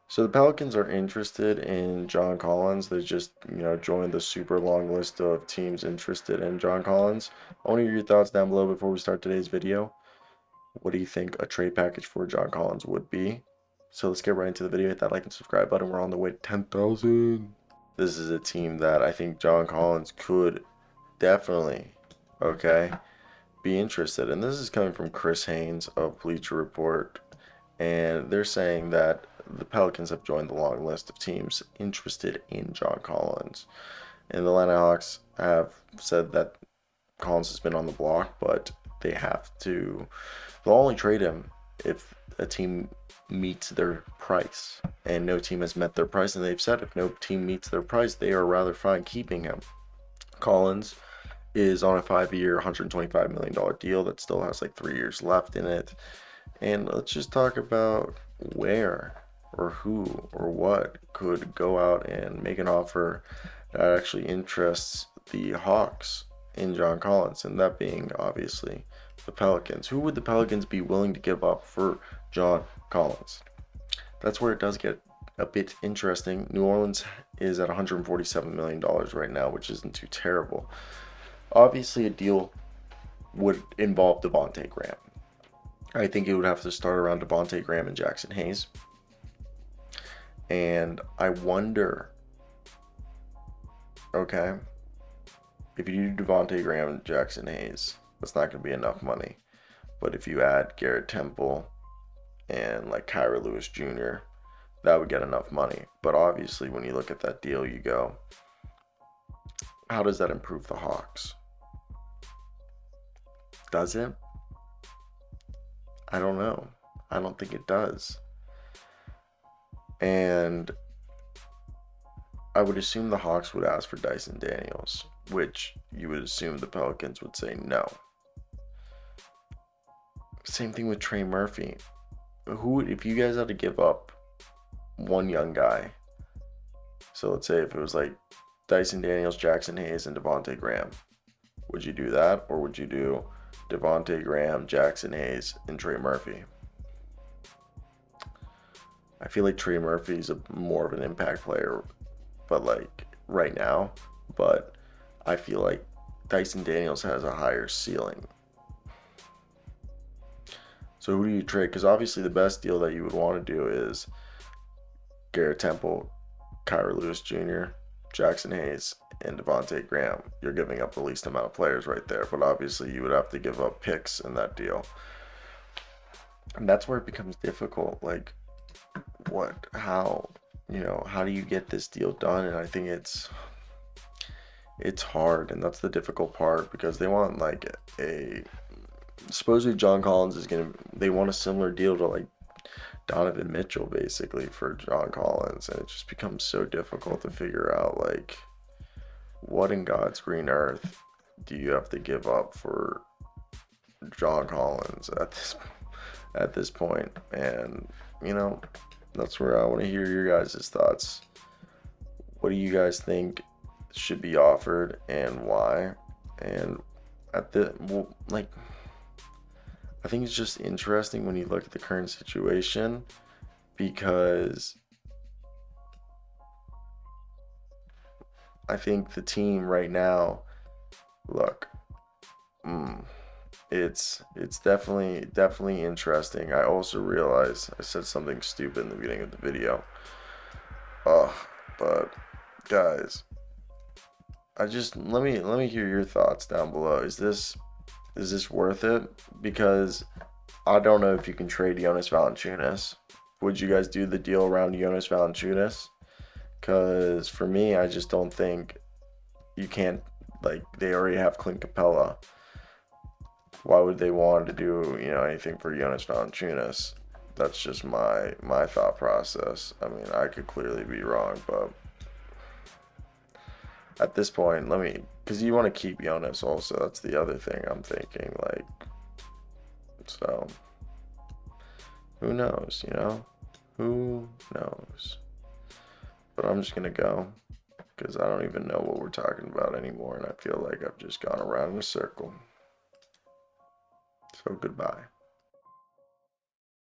So the Pelicans are interested in John Collins. They just, joined the super long list of teams interested in John Collins. I want to hear your thoughts down below before we start today's video. What do you think a trade package for John Collins would be? So let's get right into the video. Hit that like and subscribe button. We're on the way to 10,000. This is a team that I think John Collins could definitely, okay, be interested. And this is coming from Chris Haynes of Bleacher Report. And they're saying that the Pelicans have joined the long list of teams interested in John Collins. And the Atlanta Hawks have said that Collins has been on the block, but they'll only trade him if a team meets their price. And no team has met their price, and they've said if no team meets their price, they are rather fine keeping him. Collins is on a 5-year, $125 million deal that still has like 3 years left in it. And let's just talk about where or who or what could go out and make an offer that actually interests the Hawks in John Collins, and that being obviously the Pelicans. Who would the Pelicans be willing to give up for John Collins? That's where it does get a bit interesting. New Orleans is at $147 million right now, which isn't too terrible. Obviously, a deal would involve Devontae Graham. I think it would have to start around Devontae Graham and Jackson Hayes. And I wonder, okay, if you do Devontae Graham and Jackson Hayes, that's not going to be enough money. But if you add Garrett Temple and like Kyra Lewis Jr., that would get enough money. But obviously, when you look at that deal, you go, how does that improve the Hawks? Does it? I don't know. I don't think it does. And I would assume the Hawks would ask for Dyson Daniels, which you would assume the Pelicans would say no. Same thing with Trey Murphy. If you guys had to give up one young guy, so let's say if it was like Dyson Daniels, Jackson Hayes, and Devontae Graham, would you do that, or would you do Devontae Graham, Jackson Hayes, and Trey Murphy? I feel like Trey Murphy is more of an impact player, but like right now. But I feel like Dyson Daniels has a higher ceiling. So who do you trade? Because obviously the best deal that you would want to do is Garrett Temple, Kyra Lewis Jr., Jackson Hayes, and Devontae Graham. You're giving up the least amount of players right there, but obviously you would have to give up picks in that deal. And that's where it becomes difficult. Like, how do you get this deal done? And I think it's hard, and that's the difficult part, because they want like supposedly John Collins they want a similar deal to like Donovan Mitchell basically for John Collins, and it just becomes so difficult to figure out like what in God's green earth do you have to give up for John Collins at this point. And that's where I want to hear your guys' thoughts. What do you guys think should be offered and why? And I think it's just interesting when you look at the current situation, because I think the team right now, look, it's definitely interesting. I also realized I said something stupid in the beginning of the video. But guys, let me hear your thoughts down below. Is this worth it? Because I don't know if you can trade Jonas Valanciunas. Would you guys do the deal around Jonas Valanciunas? Because for me, I just don't think you can't. Like, they already have Clint Capella. Why would they want to do anything for Jonas Valanciunas? That's just my thought process. I mean, I could clearly be wrong, but at this point, because you want to keep Jonas also. That's the other thing I'm thinking. Like, so who knows? Who knows? But I'm just gonna go, because I don't even know what we're talking about anymore, and I feel like I've just gone around in a circle. So goodbye.